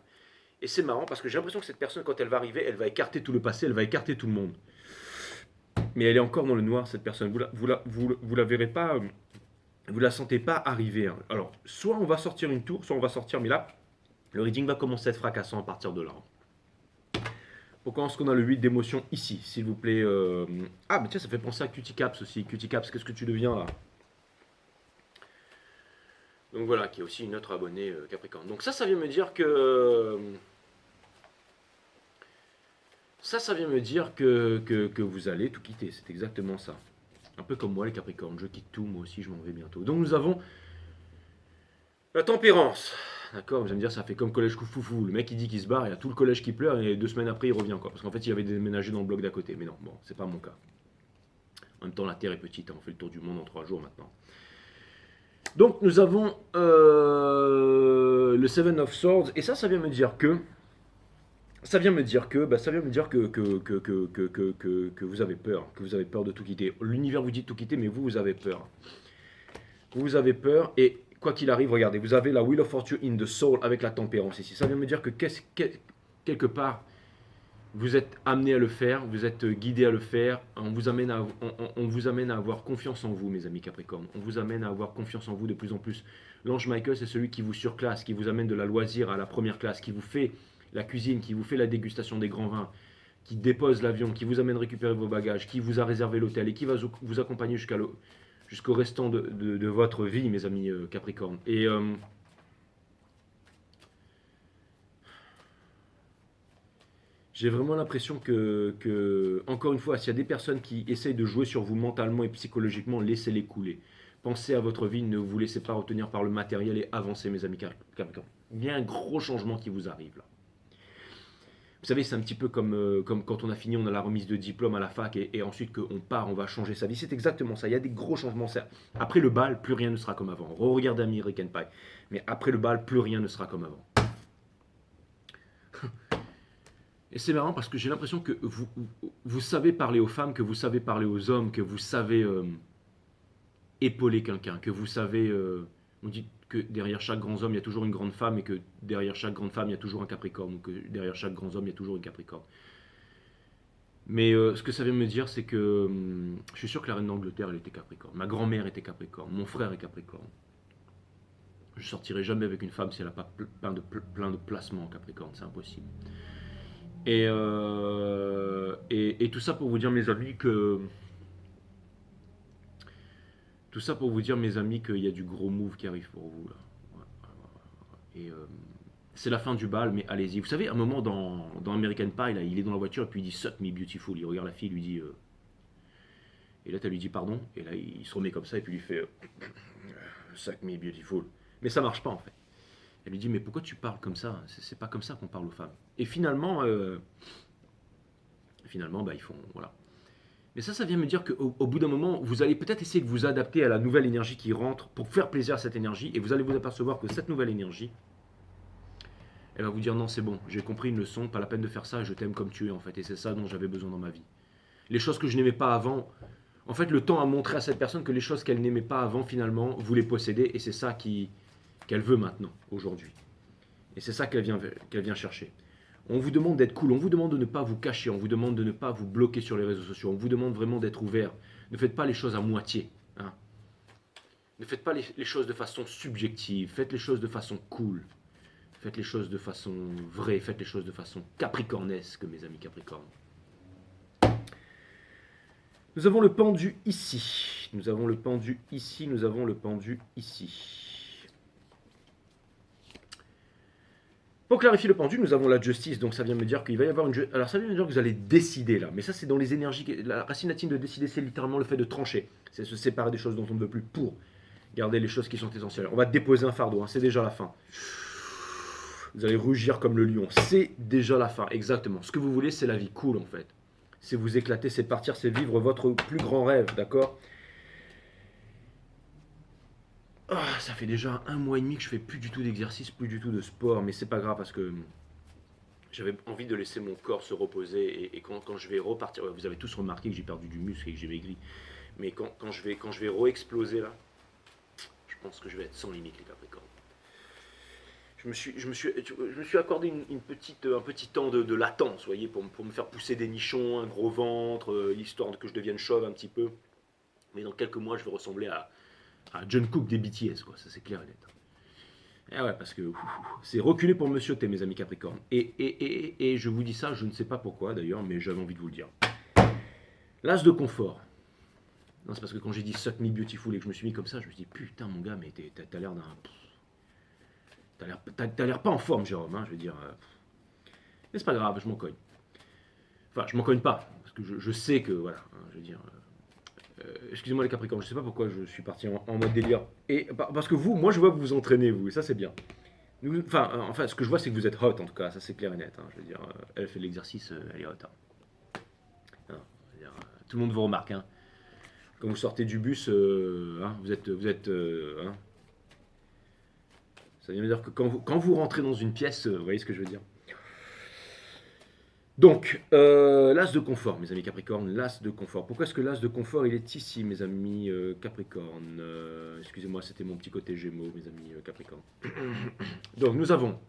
Et c'est marrant parce que j'ai l'impression que cette personne, quand elle va arriver, elle va écarter tout le passé, elle va écarter tout le monde. Mais elle est encore dans le noir, cette personne. Vous la verrez pas, vous la sentez pas arriver. Hein. Alors, soit on va sortir une tour, soit on va sortir, mais là, le reading va commencer à être fracassant à partir de là. Pourquoi est-ce qu'on a le 8 d'émotion ici, s'il vous plaît Ah, mais tiens, ça fait penser à Cutie Caps aussi. Cutie Caps, qu'est-ce que tu deviens là? Donc voilà, qui est aussi une autre abonnée Capricorne. Donc ça vient me dire que. Ça vient me dire que vous allez tout quitter. C'est exactement ça. Un peu comme moi, les Capricornes. Je quitte tout, moi aussi, je m'en vais bientôt. Donc nous avons la tempérance. D'accord, vous allez me dire, ça fait comme collège foufou. Le mec, il dit qu'il se barre, il y a tout le collège qui pleure, et 2 semaines après, il revient encore. Parce qu'en fait, il avait déménagé dans le bloc d'à côté. Mais non, bon, c'est pas mon cas. En même temps, la Terre est petite, hein, on fait le tour du monde en 3 jours maintenant. Donc, nous avons le Seven of Swords, et ça vient me dire que. Ça vient me dire que vous avez peur, que vous avez peur de tout quitter. L'univers vous dit de tout quitter, mais vous avez peur. Vous avez peur, et quoi qu'il arrive, regardez, vous avez la Wheel of Fortune in the Soul avec la tempérance ici. Ça vient me dire que quelque part, vous êtes amené à le faire, vous êtes guidé à le faire, on vous amène à avoir confiance en vous, mes amis Capricorne. On vous amène à avoir confiance en vous de plus en plus. L'ange Michael, c'est celui qui vous surclasse, qui vous amène de la loisir à la première classe, qui vous fait la cuisine, qui vous fait la dégustation des grands vins, qui dépose l'avion, qui vous amène récupérer vos bagages, qui vous a réservé l'hôtel et qui va vous accompagner jusqu'au restant de votre vie, mes amis Capricorne. Et j'ai vraiment l'impression encore une fois, s'il y a des personnes qui essayent de jouer sur vous mentalement et psychologiquement, laissez-les couler. Pensez à votre vie, ne vous laissez pas retenir par le matériel et avancez, mes amis Capricorne. Il y a un gros changement qui vous arrive là. Vous savez, c'est un petit peu comme quand on a fini, on a la remise de diplôme à la fac et ensuite qu'on part, on va changer sa vie. C'est exactement ça. Il y a des gros changements. Après le bal, plus rien ne sera comme avant. Regardez American Pie. Mais après le bal, plus rien ne sera comme avant. Et c'est marrant parce que j'ai l'impression que vous savez parler aux femmes, que vous savez parler aux hommes, que vous savez épauler quelqu'un, que vous savez... on dit que derrière chaque grand homme, il y a toujours une grande femme et que derrière chaque grande femme, il y a toujours un Capricorne, ou que derrière chaque grand homme, il y a toujours une Capricorne. Mais ce que ça vient me dire, c'est que je suis sûr que la reine d'Angleterre, elle était Capricorne. Ma grand-mère était Capricorne. Mon frère est Capricorne. Je sortirai jamais avec une femme si elle n'a pas plein de placements en Capricorne. C'est impossible. Et tout ça pour vous dire, mes amis, que tout ça pour vous dire, mes amis, qu'il y a du gros move qui arrive pour vous là. Ouais, ouais, ouais. Et c'est la fin du bal, mais allez-y. Vous savez, à un moment dans American Pie, là, il est dans la voiture et puis il dit Suck me beautiful. Il regarde la fille, il lui dit. Et là, elle lui dit pardon. Et là, il se remet comme ça et puis il lui fait Suck me beautiful. Mais ça marche pas en fait. Elle lui dit mais pourquoi tu parles comme ça? C'est pas comme ça qu'on parle aux femmes. Et finalement, bah, ils font voilà. Mais ça vient me dire qu'au bout d'un moment, vous allez peut-être essayer de vous adapter à la nouvelle énergie qui rentre pour faire plaisir à cette énergie, et vous allez vous apercevoir que cette nouvelle énergie, elle va vous dire non, c'est bon, j'ai compris une leçon, pas la peine de faire ça, je t'aime comme tu es en fait, et c'est ça dont j'avais besoin dans ma vie. Les choses que je n'aimais pas avant, en fait, le temps a montré à cette personne que les choses qu'elle n'aimait pas avant, finalement, vous les possédez, et c'est ça qu'elle veut maintenant, aujourd'hui. Et c'est ça qu'elle vient chercher. On vous demande d'être cool, on vous demande de ne pas vous cacher, on vous demande de ne pas vous bloquer sur les réseaux sociaux, on vous demande vraiment d'être ouvert. Ne faites pas les choses à moitié. Hein. Ne faites pas les choses de façon subjective, faites les choses de façon cool. Faites les choses de façon vraie, faites les choses de façon capricornesque, mes amis capricornes. Nous avons le pendu ici. Nous avons le pendu ici, nous avons le pendu ici. Pour clarifier le pendu, nous avons la justice, donc ça vient me dire qu'il va y avoir une... Alors ça vient me dire que vous allez décider là, mais ça c'est dans les énergies... La racine latine de décider, c'est littéralement le fait de trancher. C'est se séparer des choses dont on ne veut plus pour garder les choses qui sont essentielles. On va déposer un fardeau, hein, c'est déjà la fin. Vous allez rugir comme le lion, c'est déjà la fin, exactement. Ce que vous voulez, c'est la vie cool en fait. C'est vous éclater, c'est partir, c'est vivre votre plus grand rêve, d'accord? Ça fait déjà 1 mois et demi que je fais plus du tout d'exercice, plus du tout de sport, mais c'est pas grave parce que j'avais envie de laisser mon corps se reposer et quand je vais repartir, vous avez tous remarqué que j'ai perdu du muscle et que j'ai maigri, mais quand je vais re-exploser là, je pense que je vais être sans limite les Capricornes. Je me suis accordé un petit temps de latence, vous voyez, pour me faire pousser des nichons, un gros ventre, histoire que je devienne chauve un petit peu. Mais dans quelques mois, je vais ressembler à John Cook des BTS, quoi, ça c'est clair et net. Eh ouais, parce que c'est reculé pour Monsieur T, mes amis Capricorne. Et je vous dis ça, je ne sais pas pourquoi d'ailleurs, mais j'avais envie de vous le dire. L'as de confort. Non, c'est parce que quand j'ai dit Suck Me Beautiful et que je me suis mis comme ça, je me suis dit putain mon gars, mais t'as l'air d'un... T'as l'air pas en forme, Jérôme, hein, je veux dire. Mais c'est pas grave, je m'en cogne. Enfin, je m'en cogne pas, parce que je sais que, voilà, hein, je veux dire... excusez-moi les Capricornes, je sais pas pourquoi je suis parti en mode délire. Et parce que vous, moi je vois que vous vous entraînez, vous, et ça c'est bien. Enfin, ce que je vois c'est que vous êtes hot en tout cas, ça c'est clair et net. Hein, je veux dire, elle fait l'exercice, elle est hot. Hein. Hein, je veux dire, tout le monde vous remarque. Hein. Quand vous sortez du bus, hein, vous êtes hein. Ça veut dire que quand vous rentrez dans une pièce, vous voyez ce que je veux dire. Donc, l'as de confort, mes amis Capricorne, l'as de confort. Pourquoi est-ce que l'as de confort, il est ici, mes amis Capricorne? Excusez-moi, c'était mon petit côté Gémeaux, mes amis Capricorne. Donc, nous avons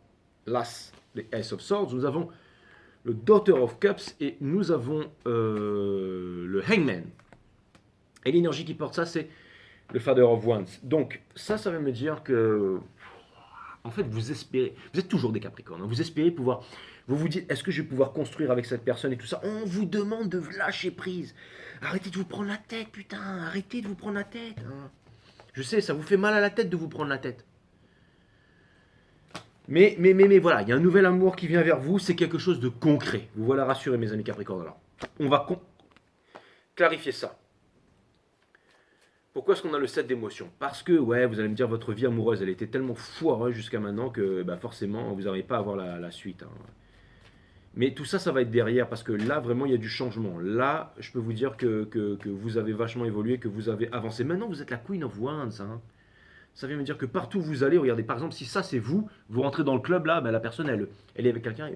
l'as, les Ace of Swords, nous avons le Daughter of Cups et nous avons le Hangman. Et l'énergie qui porte ça, c'est le Father of Wands. Donc, ça veut me dire que, en fait, vous espérez, vous êtes toujours des Capricornes, hein, vous espérez pouvoir... Vous vous dites, est-ce que je vais pouvoir construire avec cette personne et tout ça? On vous demande de lâcher prise. Arrêtez de vous prendre la tête, putain. Arrêtez de vous prendre la tête. Hein. Je sais, ça vous fait mal à la tête de vous prendre la tête. Mais voilà, il y a un nouvel amour qui vient vers vous. C'est quelque chose de concret. Vous voilà rassurés, mes amis Capricornes. Alors, on va clarifier ça. Pourquoi est-ce qu'on a le 7 d'émotions? Parce que, ouais, vous allez me dire, votre vie amoureuse, elle était tellement foireuse jusqu'à maintenant que, bah, forcément, vous n'arrivez pas à avoir la suite. Hein. Mais tout ça, ça va être derrière, parce que là, vraiment, il y a du changement. Là, je peux vous dire que vous avez vachement évolué, que vous avez avancé. Maintenant, vous êtes la Queen of Wands. Hein. Ça vient me dire que partout où vous allez, regardez, par exemple, si ça, c'est vous, vous rentrez dans le club, là, ben, la personne, elle est avec quelqu'un.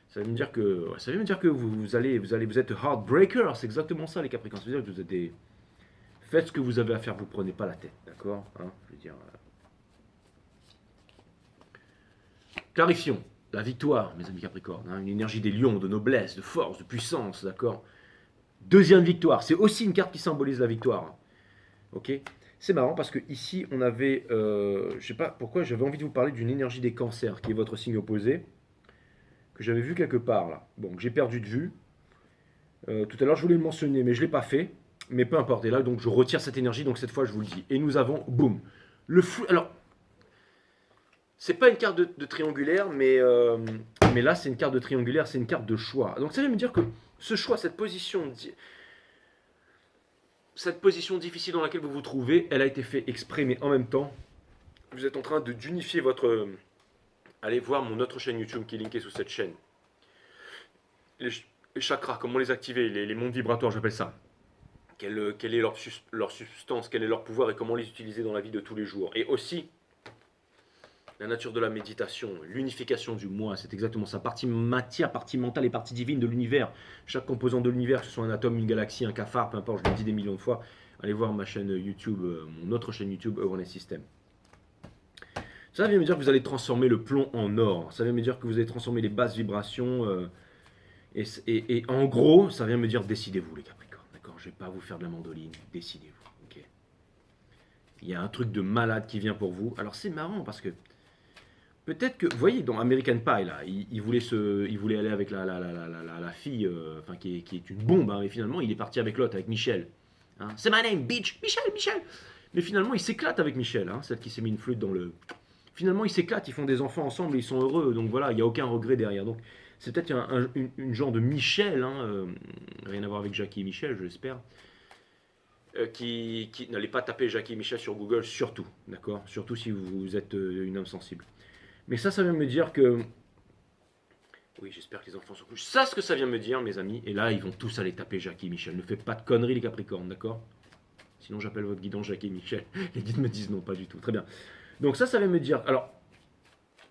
Ça veut me dire que vous êtes heartbreaker. C'est exactement ça, les Capricornes. Ça veut dire que vous êtes des... Faites ce que vous avez à faire, vous prenez pas la tête, d'accord, hein, je veux dire... Clarifions. la victoire, mes amis Capricorne, hein, une énergie des lions, de noblesse, de force, de puissance, d'accord. Deuxième victoire, c'est aussi une carte qui symbolise la victoire. Ok. C'est marrant parce que ici on avait, je sais pas pourquoi j'avais envie de vous parler d'une énergie des cancers qui est votre signe opposé, que j'avais vu quelque part là. Bon, que j'ai perdu de vue. Tout à l'heure je voulais le mentionner mais je l'ai pas fait. Mais peu importe. Et là donc je retire cette énergie donc cette fois je vous le dis. Et nous avons, boum, le flou. Alors c'est pas une carte de triangulaire mais là c'est une carte de triangulaire, c'est une carte de choix. Donc ça veut me dire que ce choix, cette position difficile dans laquelle vous vous trouvez, elle a été faite exprès, mais en même temps, vous êtes en train d'unifier votre... Allez voir mon autre chaîne YouTube qui est linkée sous cette chaîne. Les chakras, comment les activer, les mondes vibratoires, j'appelle ça. Quelle est leur substance, quel est leur pouvoir et comment les utiliser dans la vie de tous les jours. Et aussi, la nature de la méditation, l'unification du moi, c'est exactement ça. Partie matière, partie mentale et partie divine de l'univers. Chaque composant de l'univers, que ce soit un atome, une galaxie, un cafard, peu importe, je l'ai dit des millions de fois. Allez voir ma chaîne YouTube, mon autre chaîne YouTube, Awareness System. Ça vient me dire que vous allez transformer le plomb en or. Ça vient me dire que vous allez transformer les basses vibrations. Et en gros, ça vient me dire décidez-vous les Capricornes. D'accord. Je ne vais pas vous faire de la mandoline. Décidez-vous. Ok. Il y a un truc de malade qui vient pour vous. Alors c'est marrant parce que peut-être que, vous voyez, dans American Pie, là, il voulait aller avec la fille, enfin, qui est une bombe, hein, mais finalement, il est parti avec l'autre, avec Michel. Hein. C'est my name, bitch, Michel, Michel. Mais finalement, il s'éclate avec Michel, hein, celle qui s'est mis une flûte dans le... Finalement, ils s'éclatent, ils font des enfants ensemble, et ils sont heureux, donc voilà, il n'y a aucun regret derrière. Donc, c'est peut-être une genre de Michel, hein, rien à voir avec Jackie et Michel, j'espère, qui n'allez pas taper Jackie et Michel sur Google, surtout, d'accord. Surtout si vous êtes une âme sensible. Mais ça vient me dire que... Oui, j'espère que les enfants sont couchés. Ça, ce que ça vient me dire, mes amis. Et là, ils vont tous aller taper Jackie et Michel. Ne faites pas de conneries, les Capricornes, d'accord? Sinon, j'appelle votre guidon Jackie et Michel. Les guides me disent non, pas du tout. Très bien. Donc ça vient me dire... Alors,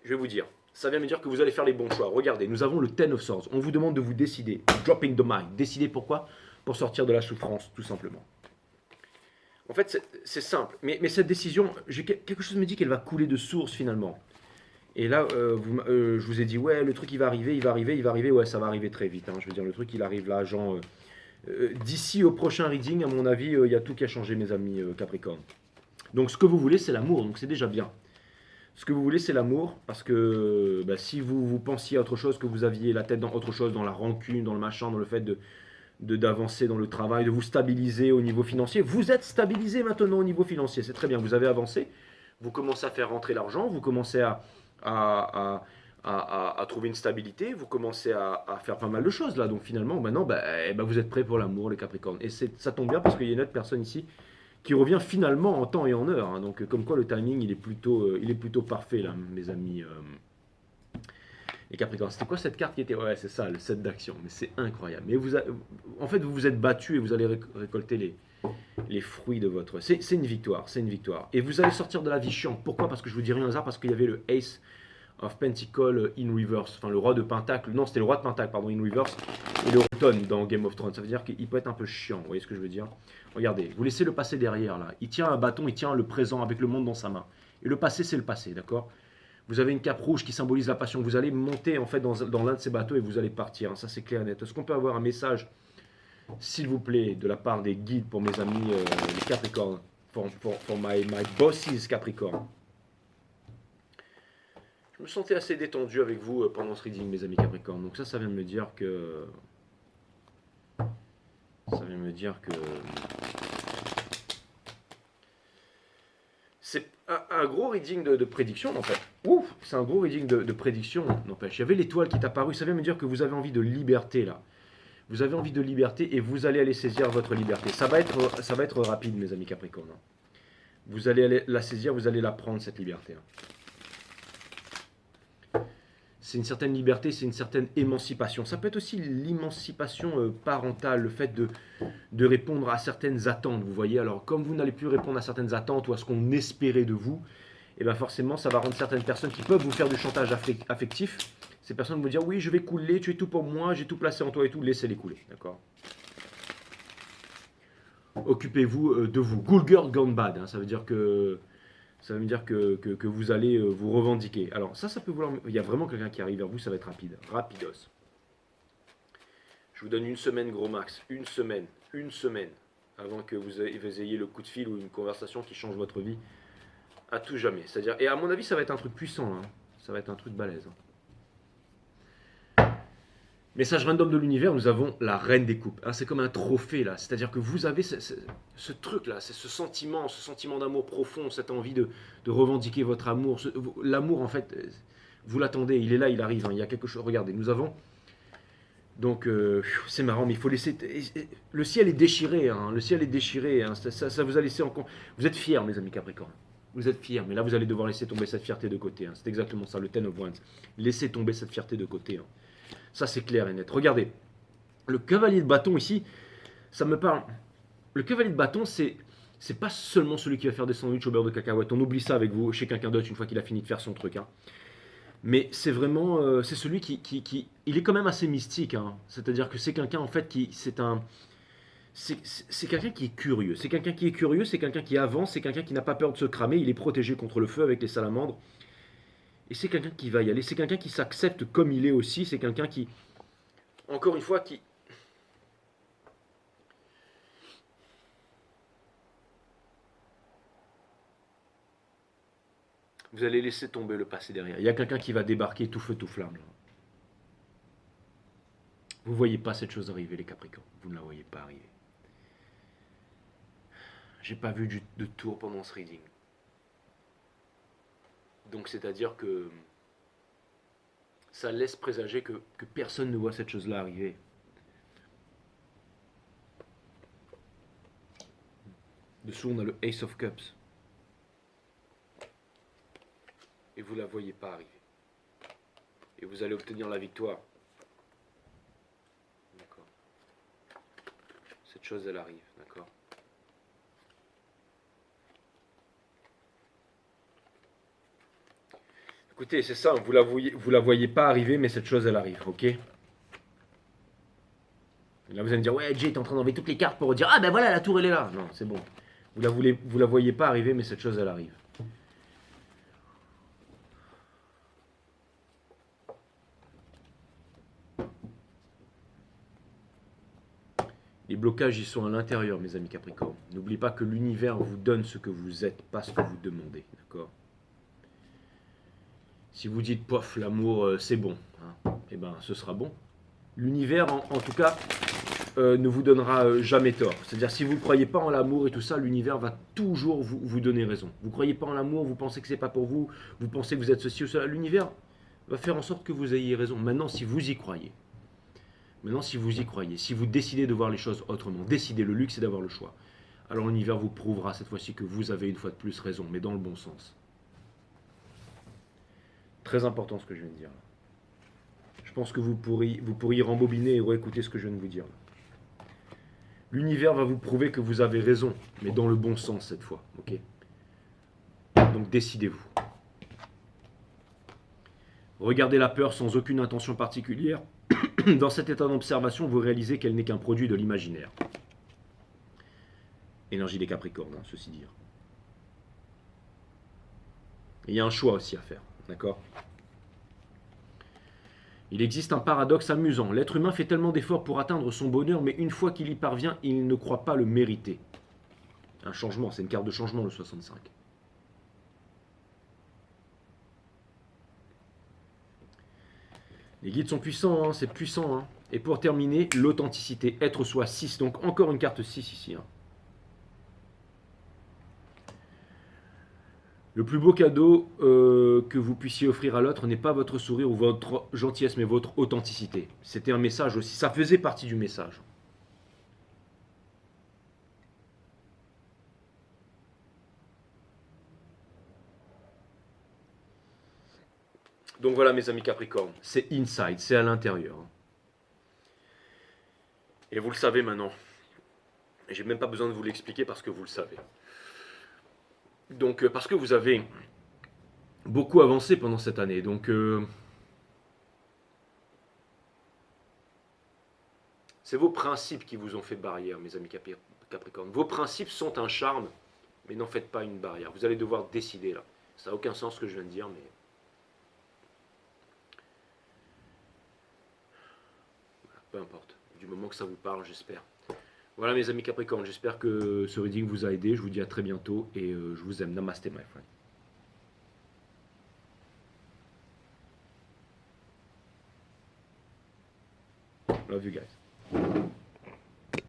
je vais vous dire. Ça vient me dire que vous allez faire les bons choix. Regardez, nous avons le Ten of Swords. On vous demande de vous décider. Dropping the mind. Décidez pourquoi? Pour sortir de la souffrance, tout simplement. En fait, c'est simple. Mais cette décision, quelque chose me dit qu'elle va couler de source, finalement. Et là, je vous ai dit, ouais, le truc il va arriver, il va arriver, il va arriver, ouais, ça va arriver très vite. Hein. Je veux dire, le truc il arrive là, genre, d'ici au prochain reading, à mon avis, il y a tout qui a changé, mes amis Capricorne. Donc, ce que vous voulez, c'est l'amour, donc c'est déjà bien. Ce que vous voulez, c'est l'amour, parce que si vous pensiez à autre chose, que vous aviez la tête dans autre chose, dans la rancune, dans le machin, dans le fait d'avancer dans le travail, de vous stabiliser au niveau financier, vous êtes stabilisé maintenant au niveau financier, c'est très bien, vous avez avancé, vous commencez à faire rentrer l'argent, vous commencez à, trouver une stabilité, vous commencez à faire pas mal de choses là. Donc finalement, maintenant, vous êtes prêts pour l'amour, les Capricornes. Et ça tombe bien parce qu'il y a une autre personne ici qui revient finalement en temps et en heure. Hein. Donc comme quoi le timing, il est plutôt parfait là, mes amis. Les Capricornes. C'était quoi cette carte qui était... Ouais, c'est ça, le 7 d'action. Mais c'est incroyable. Mais en fait, vous vous êtes battu et vous allez récolter les fruits de votre... C'est une victoire, c'est une victoire. Et vous allez sortir de la vie chiante. Pourquoi? Parce que je vous dis rien au hasard, parce qu'il y avait le Ace of Pentacle in reverse. Enfin, le roi de Pentacle. Non, c'était le roi de Pentacle, pardon, in reverse. Et le Return dans Game of Thrones. Ça veut dire qu'il peut être un peu chiant. Vous voyez ce que je veux dire? Regardez, vous laissez le passé derrière, là. Il tient un bâton, il tient le présent avec le monde dans sa main. Et le passé, c'est le passé, d'accord? Vous avez une cape rouge qui symbolise la passion. Vous allez monter en fait dans l'un de ces bateaux et vous allez partir. Hein. Ça, c'est clair et net. Est-ce qu'on peut avoir un message, s'il vous plaît, de la part des guides pour mes amis les Capricornes, for my bosses Capricorne? Je me sentais assez détendu avec vous pendant ce reading, mes amis Capricornes. Donc ça vient de me dire que... Ça vient de me dire que... C'est un gros reading de prédiction, en fait. Ouf, c'est un gros reading de prédiction, n'empêche. Il y avait l'étoile qui est apparue. Ça vient me dire que vous avez envie de liberté, là. Vous avez envie de liberté et vous allez aller saisir votre liberté. Ça va être rapide, mes amis Capricornes. Vous allez aller la saisir, vous allez la prendre, cette liberté. C'est une certaine liberté, c'est une certaine émancipation. Ça peut être aussi l'émancipation parentale, le fait de répondre à certaines attentes, vous voyez. Alors, comme vous n'allez plus répondre à certaines attentes ou à ce qu'on espérait de vous, et bien forcément, ça va rendre certaines personnes qui peuvent vous faire du chantage affectif. Ces personnes vont vous dire, oui, je vais couler, tu es tout pour moi, j'ai tout placé en toi et tout, laissez-les couler, d'accord? Occupez-vous de vous. Cool girl gone bad, hein, ça veut dire que Ça veut dire que vous allez vous revendiquer. Alors ça peut vouloir... Il y a vraiment quelqu'un qui arrive vers vous, ça va être rapide. Rapidos. Je vous donne une semaine gros max. Une semaine. Avant que vous ayez le coup de fil ou une conversation qui change votre vie à tout jamais. C'est-à-dire, et à mon avis, ça va être un truc puissant. Hein. Ça va être un truc balèze. Message random de l'univers, nous avons la reine des coupes. Hein, c'est comme un trophée là. C'est-à-dire que vous avez ce truc là, c'est ce sentiment d'amour profond, cette envie de revendiquer votre amour. L'amour en fait, vous l'attendez, il est là, il arrive. Hein, il y a quelque chose. Regardez, nous avons. Donc c'est marrant, mais il faut laisser. Le ciel est déchiré, hein, le ciel est déchiré. Hein, ça vous a laissé en. Vous êtes fiers, mes amis Capricorne. Vous êtes fiers, mais là vous allez devoir laisser tomber cette fierté de côté. Hein. C'est exactement ça, le Ten of Wands. Laissez tomber cette fierté de côté. Hein. Ça, c'est clair et net. Regardez, le cavalier de bâton ici, ça me parle. Le cavalier de bâton, c'est pas seulement celui qui va faire des sandwichs au beurre de cacahuète. On oublie ça avec vous, chez quelqu'un d'autre, une fois qu'il a fini de faire son truc. Hein. Mais c'est vraiment, c'est celui qui, il est quand même assez mystique. Hein. C'est-à-dire que c'est quelqu'un en fait c'est quelqu'un qui est curieux. C'est quelqu'un qui est curieux, c'est quelqu'un qui avance, c'est quelqu'un qui n'a pas peur de se cramer. Il est protégé contre le feu avec les salamandres. Et c'est quelqu'un qui va y aller. C'est quelqu'un qui s'accepte comme il est aussi. C'est quelqu'un qui, encore une fois, qui... Vous allez laisser tomber le passé derrière. Il y a quelqu'un qui va débarquer tout feu, tout flamme. Là. Vous ne voyez pas cette chose arriver, les Capricornes. Vous ne la voyez pas arriver. J'ai pas vu de tour pendant ce reading. Donc c'est-à-dire que ça laisse présager que personne ne voit cette chose-là arriver. Dessous, on a le Ace of Cups. Et vous ne la voyez pas arriver. Et vous allez obtenir la victoire. D'accord. Cette chose, elle arrive. D'accord. Écoutez, c'est ça, vous la voyez pas arriver, mais cette chose, elle arrive, ok? Et là, vous allez me dire, ouais, Jay, t'es en train d'enlever toutes les cartes pour dire, ah ben voilà, la tour, elle est là. Non, c'est bon. Vous la voyez pas arriver, mais cette chose, elle arrive. Les blocages, ils sont à l'intérieur, mes amis Capricorne. N'oubliez pas que l'univers vous donne ce que vous êtes, pas ce que vous demandez, d'accord? Si vous dites, pof, l'amour, c'est bon, hein, eh ben, ce sera bon. L'univers, en tout cas, ne vous donnera jamais tort. C'est-à-dire, si vous ne croyez pas en l'amour et tout ça, l'univers va toujours vous donner raison. Vous ne croyez pas en l'amour, vous pensez que c'est pas pour vous, vous pensez que vous êtes ceci ou cela, l'univers va faire en sorte que vous ayez raison. Maintenant, si vous y croyez, si vous décidez de voir les choses autrement, décidez, le luxe c'est d'avoir le choix. Alors l'univers vous prouvera cette fois-ci que vous avez une fois de plus raison, mais dans le bon sens. Très important ce que je viens de dire. Je pense que vous pourriez rembobiner et réécouter ce que je viens de vous dire. L'univers va vous prouver que vous avez raison, mais dans le bon sens cette fois. Ok. Donc décidez-vous. Regardez la peur sans aucune intention particulière. Dans cet état d'observation, vous réalisez qu'elle n'est qu'un produit de l'imaginaire. Énergie des Capricornes, hein, ceci dire. Et il y a un choix aussi à faire, d'accord? Il existe un paradoxe amusant. L'être humain fait tellement d'efforts pour atteindre son bonheur, mais une fois qu'il y parvient, il ne croit pas le mériter. Un changement, c'est une carte de changement le 65. Les guides sont puissants, hein, c'est puissant. Hein. Et pour terminer, l'authenticité, être soi 6. Donc encore une carte 6 ici. Hein. Le plus beau cadeau que vous puissiez offrir à l'autre n'est pas votre sourire ou votre gentillesse, mais votre authenticité. C'était un message aussi, ça faisait partie du message. Donc voilà mes amis Capricorne, c'est inside, c'est à l'intérieur. Et vous le savez maintenant. Et j'ai même pas besoin de vous l'expliquer parce que vous le savez. Donc parce que vous avez beaucoup avancé pendant cette année. Donc c'est vos principes qui vous ont fait barrière, mes amis Capricorne. Vos principes sont un charme Mais n'en faites pas une barrière. Vous allez devoir décider là. Ça n'a aucun sens ce que je viens de dire, mais voilà, peu importe. Du moment que ça vous parle, j'espère. Voilà mes amis Capricorne, j'espère que ce reading vous a aidé. Je vous dis à très bientôt et je vous aime. Namaste my friend. Love you guys.